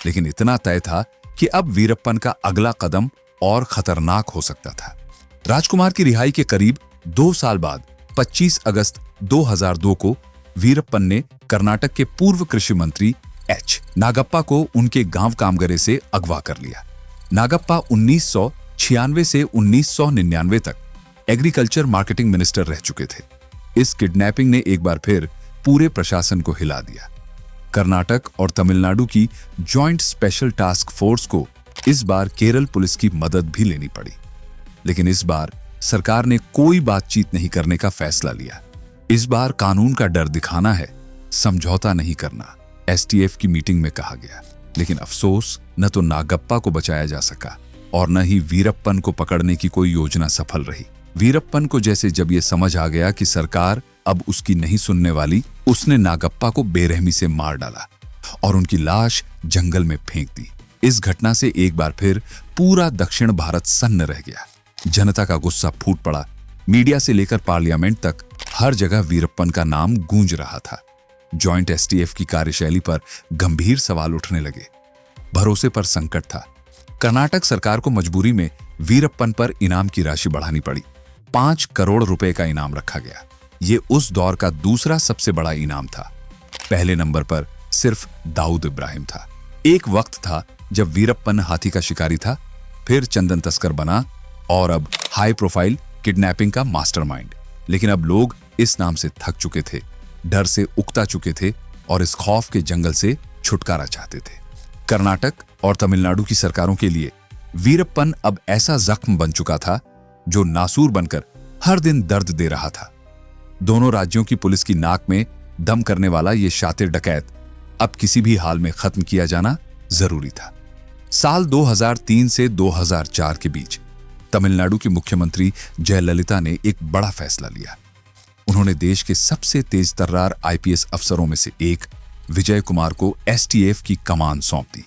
लेकिन इतना तय था कि अब वीरप्पन का अगला कदम और खतरनाक हो सकता था। राजकुमार की रिहाई के करीब 2 साल बाद 25 अगस्त 2002 को वीरप्पन ने कर्नाटक के पूर्व कृषि मंत्री एच नागप्पा को उनके गांव कामगरे से अगवा कर लिया। नागप्पा 1996 से 1999 तक एग्रीकल्चर मार्केटिंग मिनिस्टर रह चुके थे। इस किडनैपिंग ने एक बार फिर पूरे प्रशासन को हिला दिया। कर्नाटक और तमिलनाडु की जॉइंट स्पेशल टास्क फोर्स को इस बार केरल पुलिस की मदद भी लेनी पड़ी, लेकिन इस बार सरकार ने कोई बातचीत नहीं करने का फैसला लिया। इस बार कानून का डर दिखाना है, समझौता नहीं करना, एसटीएफ की मीटिंग में कहा गया। लेकिन अफसोस, न तो नागप्पा को बचाया जा सका और न ही वीरप्पन को पकड़ने की कोई योजना सफल रही। वीरप्पन को जैसे जब यह समझ आ गया कि सरकार अब उसकी नहीं सुनने वाली, उसने नागप्पा को बेरहमी से मार डाला और उनकी लाश जंगल में फेंक दी। इस घटना से एक बार फिर पूरा दक्षिण भारत सन्न रह गया। जनता का गुस्सा फूट पड़ा। मीडिया से लेकर पार्लियामेंट तक हर जगह वीरप्पन का नाम गूंज रहा था। जॉइंट एसटीएफ की कार्यशैली पर गंभीर सवाल उठने लगे। भरोसे पर संकट था। कर्नाटक सरकार को मजबूरी में वीरप्पन पर इनाम की राशि बढ़ानी पड़ी। 5 करोड़ रुपए का इनाम रखा गया। ये उस दौर का दूसरा सबसे बड़ा इनाम था। पहले नंबर पर सिर्फ दाऊद इब्राहिम था। एक वक्त था जब वीरप्पन हाथी का शिकारी था, फिर चंदन तस्कर बना और अब हाई प्रोफाइल किडनैपिंग का मास्टरमाइंड। लेकिन अब लोग इस नाम से थक चुके थे, डर से उकता चुके थे और इस खौफ के जंगल से छुटकारा चाहते थे। कर्नाटक और तमिलनाडु की सरकारों के लिए वीरप्पन अब ऐसा जख्म बन चुका था जो नासूर बनकर हर दिन दर्द दे रहा था। दोनों राज्यों की पुलिस की नाक में दम करने वाला ये शातिर डकैत अब किसी भी हाल में खत्म किया जाना जरूरी था। साल 2003 से 2004 के बीच तमिलनाडु की मुख्यमंत्री जयललिता ने एक बड़ा फैसला लिया। उन्होंने देश के सबसे तेज तर्रार आईपीएस अफसरों में से एक विजय कुमार को एसटीएफ की कमान सौंप दी।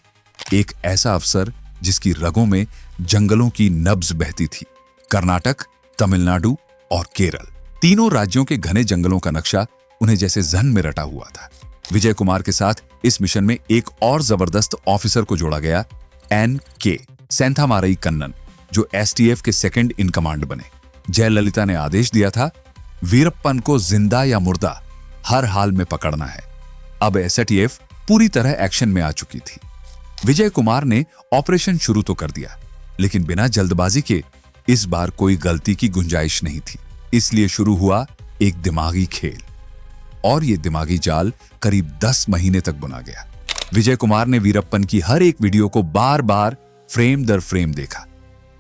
एक ऐसा अफसर जिसकी रगों में जंगलों की नब्ज बहती थी। कर्नाटक, तमिलनाडु और केरल, तीनों राज्यों के घने जंगलों का नक्शा उन्हें जैसे जहन में रटा हुआ था। विजय कुमार के साथ इस मिशन में एक और जबरदस्त ऑफिसर को जोड़ा गया, एन.के. सेंथामारई कन्नन, जो एसटीएफ के सेकंड इन कमांड बने। जयललिता ने आदेश दिया था, वीरप्पन को जिंदा या मुर्दा हर हाल में पकड़ना है। अब एसटीएफ पूरी तरह एक्शन में आ चुकी थी। विजय कुमार ने ऑपरेशन शुरू तो कर दिया, लेकिन बिना जल्दबाजी के। इस बार कोई गलती की गुंजाइश नहीं थी, इसलिए शुरू हुआ एक दिमागी खेल। और यह दिमागी जाल करीब 10 महीने तक बुना गया। विजय कुमार ने वीरप्पन की हर एक वीडियो को बार बार फ्रेम दर फ्रेम देखा,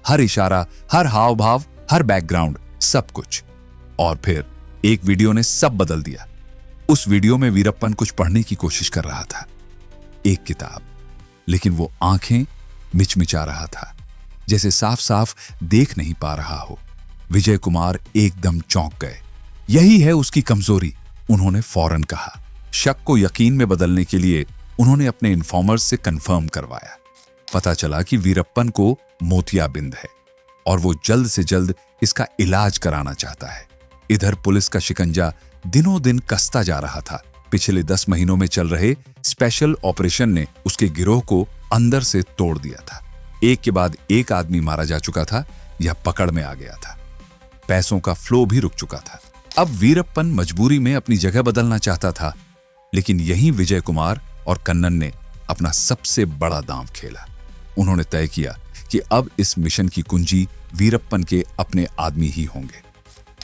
हर इशारा, हर हाव भाव, हर बैकग्राउंड, सब कुछ। और फिर एक वीडियो ने सब बदल दिया। उस वीडियो में वीरप्पन कुछ पढ़ने की कोशिश कर रहा था, एक किताब, लेकिन वो आंखें मिचमिचा रहा था, जैसे साफ साफ देख नहीं पा रहा हो। विजय कुमार एकदम चौंक गए। यही है उसकी कमजोरी, उन्होंने फौरन कहा। शक को यकीन में बदलने के लिए उन्होंने अपने इन्फॉर्मर्स से कंफर्म करवाया। पता चला कि वीरप्पन को मोतियाबिंद है और वो जल्द से जल्द इसका इलाज कराना चाहता है। इधर पुलिस का शिकंजा दिनों दिन कसता जा रहा था। पिछले 10 महीनों में चल रहे स्पेशल ऑपरेशन ने उसके गिरोह को अंदर से तोड़ दिया था। एक के बाद एक आदमी मारा जा चुका था या पकड़ में आ गया था। पैसों का फ्लो भी रुक चुका था। अब वीरप्पन मजबूरी में अपनी जगह बदलना चाहता था, लेकिन यहीं विजय कुमार और कन्नन ने अपना सबसे बड़ा दांव खेला। उन्होंने तय किया कि अब इस मिशन की कुंजी वीरप्पन के अपने आदमी ही होंगे।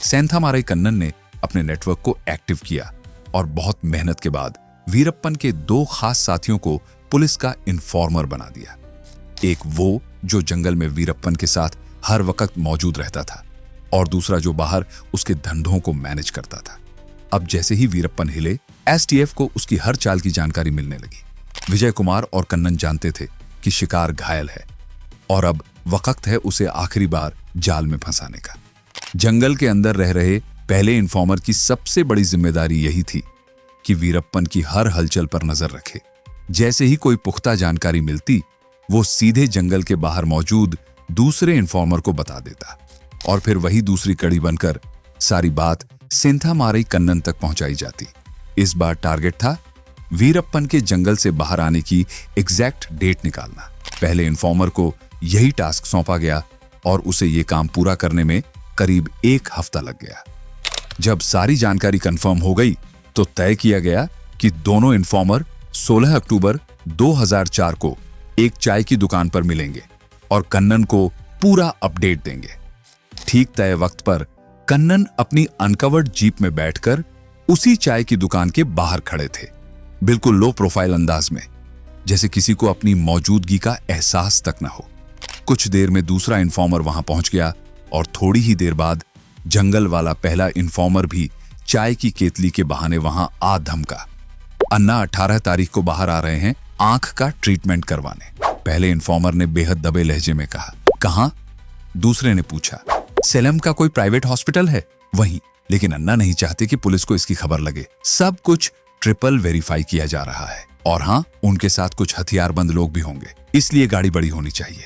सेंथामारई कन्नन ने अपने नेटवर्क को एक्टिव किया और बहुत मेहनत के बाद वीरप्पन के 2 खास साथियों को पुलिस का इन्फॉर्मर बना दिया। एक वो जो जंगल में वीरप्पन के साथ हर वक्त मौजूद रहता था, और दूसरा जो बाहर उसके धंधों को मैनेज करता था। अब जैसे ही वीरप्पन हिले, एसटीएफ को उसकी हर चाल की जानकारी मिलने लगी। विजय कुमार और कन्नन जानते थे कि शिकार घायल है और अब वक्त है उसे आखिरी बार जाल में फंसाने का। जंगल के अंदर रह रहे पहले इन्फॉर्मर की सबसे बड़ी जिम्मेदारी यही थी कि वीरप्पन की हर हलचल पर नजर रखे। जैसे ही कोई पुख्ता जानकारी मिलती, वो सीधे जंगल के बाहर मौजूद दूसरे इन्फॉर्मर को बता देता और फिर वही दूसरी कड़ी बनकर सारी बात सेंथामारई कन्नन तक पहुंचाई जाती। इस बार टारगेट था वीरप्पन के जंगल से बाहर आने की एग्जैक्ट डेट निकालना। पहले इन्फॉर्मर को यही टास्क सौंपा गया और उसे ये काम पूरा करने में करीब 1 हफ्ता लग गया। जब सारी जानकारी कंफर्म हो गई तो तय किया गया कि दोनों इन्फॉर्मर 16 अक्टूबर 2004 को एक चाय की दुकान पर मिलेंगे और कन्नन को पूरा अपडेट देंगे। ठीक तय वक्त पर कन्नन अपनी अनकवर्ड जीप में बैठकर उसी चाय की दुकान के बाहर खड़े थे, बिल्कुल लो प्रोफाइल अंदाज में, जैसे किसी को अपनी मौजूदगी का एहसास तक न हो। कुछ देर में दूसरा इन्फॉर्मर वहां पहुंच गया और थोड़ी ही देर बाद जंगल वाला पहला इन्फॉर्मर भी चाय की केतली के बहाने वहां आ धमका। अन्ना 18 तारीख को बाहर आ रहे हैं आंख का ट्रीटमेंट करवाने। पहले इन्फॉर्मर ने बेहद दबे लहजे में कहा। कहां? दूसरे ने पूछा। सेलम का कोई प्राइवेट हॉस्पिटल है? वहीं। लेकिन अन्ना नहीं चाहते कि पुलिस को इसकी खबर लगे। सब कुछ ट्रिपल वेरीफाई किया जा रहा है और हां, उनके साथ कुछ हथियारबंद लोग भी होंगे, इसलिए गाड़ी बड़ी होनी चाहिए।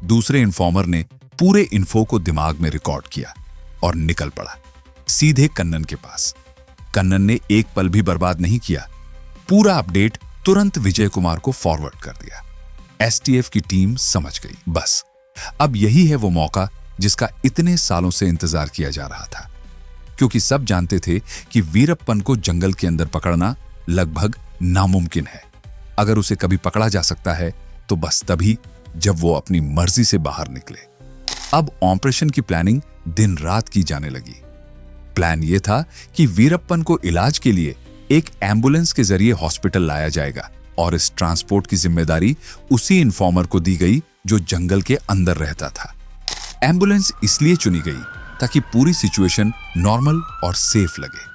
दूसरे इन्फॉर्मर ने पूरे इन्फो को दिमाग में रिकॉर्ड किया और निकल पड़ा सीधे कन्नन के पास। कन्नन ने एक पल भी बर्बाद नहीं किया, पूरा अपडेट तुरंत विजय कुमार को फॉरवर्ड कर दिया। एसटीएफ की टीम समझ गई, बस अब यही है वो मौका जिसका इतने सालों से इंतजार किया जा रहा था, क्योंकि सब जानते थे कि वीरप्पन को जंगल के अंदर पकड़ना लगभग नामुमकिन है। अगर उसे कभी पकड़ा जा सकता है तो बस तभी जब वो अपनी मर्जी से बाहर निकले। अब ऑपरेशन की प्लानिंग दिन रात की जाने लगी। प्लान यह था कि वीरप्पन को इलाज के लिए एक एम्बुलेंस के जरिए हॉस्पिटल लाया जाएगा और इस ट्रांसपोर्ट की जिम्मेदारी उसी इन्फॉर्मर को दी गई जो जंगल के अंदर रहता था। एम्बुलेंस इसलिए चुनी गई ताकि पूरी सिचुएशन नॉर्मल और सेफ लगे।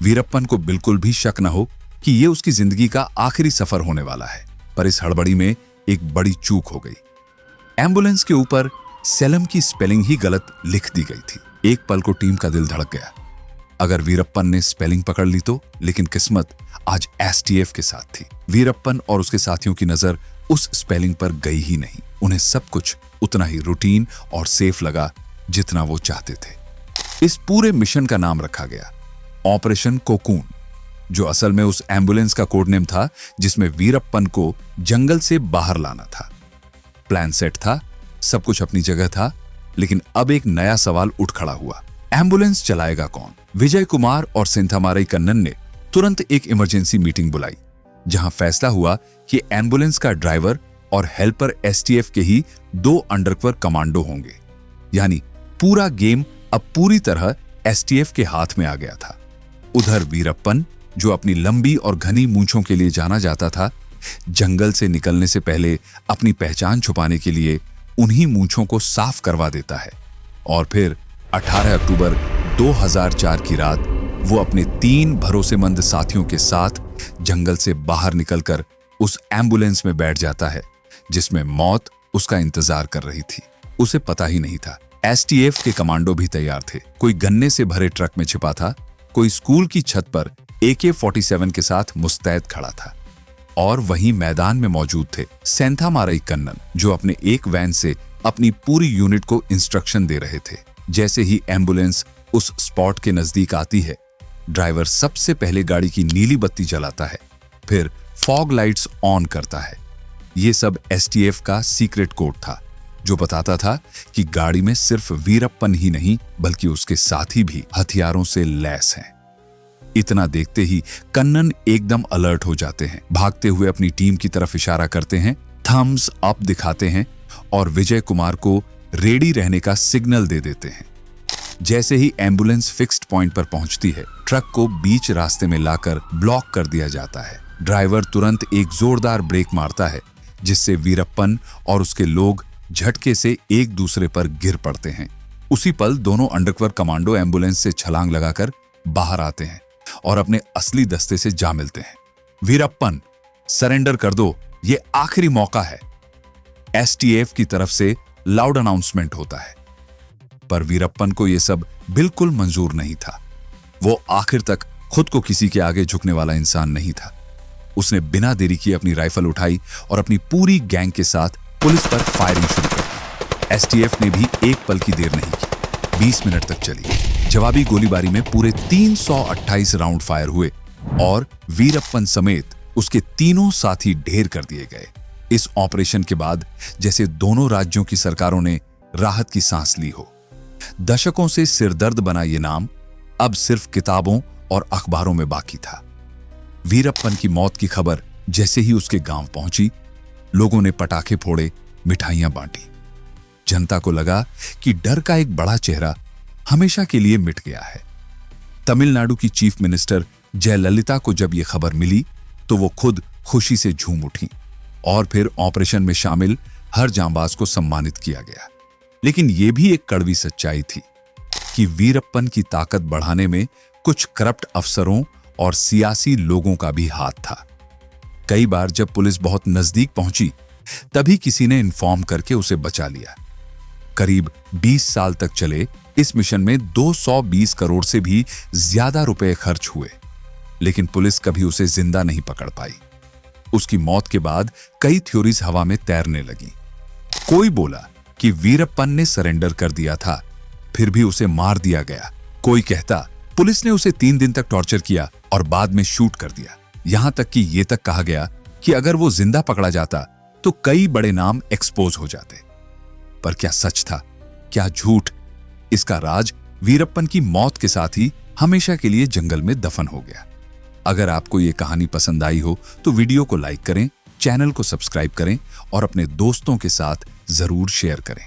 वीरप्पन को बिल्कुल भी शक न हो कि यह उसकी जिंदगी का आखिरी सफर होने वाला है, पर इस हड़बड़ी में एक बड़ी चूक हो गई। एम्बुलेंस के ऊपर सेलम की स्पेलिंग ही गलत लिख दी गई थी। एक पल को टीम का दिल धड़क गया। अगर वीरप्पन ने स्पेलिंग पकड़ ली तो, लेकिन किस्मत आज एसटीएफ के साथ थी। वीरप्पन और उसके साथियों की नजर उस स्पेलिंग पर गई ही नहीं। उन्हें सब कुछ उतना ही रूटीन और सेफ लगा जितना वो चाहते थे। इस पूरे मिशन का नाम रखा गया ऑपरेशन कोकून, जो असल में उस एम्बुलेंस का कोड नेम था जिसमें वीरप्पन को जंगल से बाहर लाना था। प्लान सेट था, सब कुछ अपनी जगह था, लेकिन अब एक नया सवाल उठ खड़ा हुआ। एम्बुलेंस चलाएगा कौन? विजय कुमार और सेंथामारई कन्नन ने तुरंत एक इमरजेंसी मीटिंग बुलाई, जहां फैसला हुआ कि एम्बुलेंस का ड्राइवर और हेल्पर एसटीएफ के ही 2 अंडरकवर कमांडो होंगे। यानी पूरा गेम अब पूरी तरह एसटीएफ के हाथ में आ गया था। उधर वीरप्पन, जो अपनी लंबी और घनी मूंछों के लिए जाना जाता था, जंगल से निकलने से पहले अपनी पहचान छुपाने के लिए उन्हीं मूंछों को साफ करवा देता है और फिर 18 अक्टूबर 2004 की रात वो अपने 3 भरोसेमंद साथियों के साथ जंगल से बाहर निकलकर उस एम्बुलेंस में बैठ जाता है जिसमें मौत उसका इंतजार कर रही थी। उसे पता ही नहीं था एसटीएफ के कमांडो भी तैयार थे। कोई गन्ने से भरे ट्रक में छिपा था, कोई स्कूल की छत पर AK-47 के साथ मुस्तैद खड़ा था और वहीं मैदान में मौजूद थे सेंथामारई कन्नन, जो अपने एक वैन से अपनी पूरी यूनिट को इंस्ट्रक्शन दे रहे थे। जैसे ही एम्बुलेंस उस स्पॉट के नजदीक आती है, ड्राइवर सबसे पहले गाड़ी की नीली बत्ती जलाता है, फिर फॉग लाइट्स ऑन करता है। यह सब एसटीएफ का सीक्रेट कोड था जो बताता था कि गाड़ी में सिर्फ वीरप्पन ही नहीं बल्कि उसके साथी भी हथियारों से लैस हैं। इतना देखते ही कन्नन एकदम अलर्ट हो जाते हैं, भागते हुए अपनी टीम की तरफ इशारा करते हैं, थम्स अप दिखाते हैं और विजय कुमार को रेडी रहने का सिग्नल दे देते हैं। जैसे ही एम्बुलेंस फिक्स्ड पॉइंट पर पहुंचती है, ट्रक को बीच रास्ते में लाकर ब्लॉक कर दिया जाता है। ड्राइवर तुरंत एक जोरदार ब्रेक मारता है जिससे वीरप्पन और उसके लोग झटके से एक दूसरे पर गिर पड़ते हैं। उसी पल दोनों अंडरकवर कमांडो एम्बुलेंस से छलांग लगाकर बाहर आते हैं और अपने असली दस्ते से जा मिलते हैं। वीरप्पन, सरेंडर कर दो, ये आखिरी मौका है। एसटीएफ की तरफ से लाउड अनाउंसमेंट होता है, पर वीरप्पन को यह सब बिल्कुल मंजूर नहीं था। वो आखिर तक खुद को किसी के आगे झुकने वाला इंसान नहीं था। उसने बिना देरी किए अपनी राइफल उठाई और अपनी पूरी गैंग के साथ पुलिस पर फायरिंग शुरू कर दी। एसटीएफ ने भी एक पल की देर नहीं की। 20 मिनट तक चली जवाबी गोलीबारी में पूरे 328 राउंड फायर हुए और वीरप्पन समेत उसके तीनों साथी ढेर कर दिए गए। इस ऑपरेशन के बाद जैसे दोनों राज्यों की सरकारों ने राहत की सांस ली हो। दशकों से सिरदर्द बना ये नाम अब सिर्फ किताबों और अखबारों में बाकी था। वीरप्पन की मौत की खबर जैसे ही उसके गांव पहुंची, लोगों ने पटाखे फोड़े, मिठाइयां बांटी। जनता को लगा कि डर का एक बड़ा चेहरा हमेशा के लिए मिट गया है। तमिलनाडु की चीफ मिनिस्टर जयललिता को जब यह खबर मिली तो वो खुद खुशी से झूम उठी और फिर ऑपरेशन में शामिल हर जांबाज को सम्मानित किया गया। लेकिन यह भी एक कड़वी सच्चाई थी कि वीरप्पन की ताकत बढ़ाने में कुछ करप्ट अफसरों और सियासी लोगों का भी हाथ था। कई बार जब पुलिस बहुत नजदीक पहुंची, तभी किसी ने इन्फॉर्म करके उसे बचा लिया। करीब 20 साल तक चले इस मिशन में 220 करोड़ से भी ज्यादा रुपए खर्च हुए, लेकिन पुलिस कभी उसे जिंदा नहीं पकड़ पाई। उसकी मौत के बाद कई थ्योरीज हवा में तैरने लगी। कोई बोला कि वीरप्पन ने सरेंडर कर दिया था, फिर भी उसे मार दिया गया। कोई कहता पुलिस ने उसे 3 दिन तक टॉर्चर किया और बाद में शूट कर दिया। यहां तक कि यह तक कहा गया कि अगर वो जिंदा पकड़ा जाता तो कई बड़े नाम एक्सपोज हो जाते। पर क्या सच था, क्या झूठ, इसका राज वीरप्पन की मौत के साथ ही हमेशा के लिए जंगल में दफन हो गया। अगर आपको ये कहानी पसंद आई हो तो वीडियो को लाइक करें, चैनल को सब्सक्राइब करें और अपने दोस्तों के साथ जरूर शेयर करें।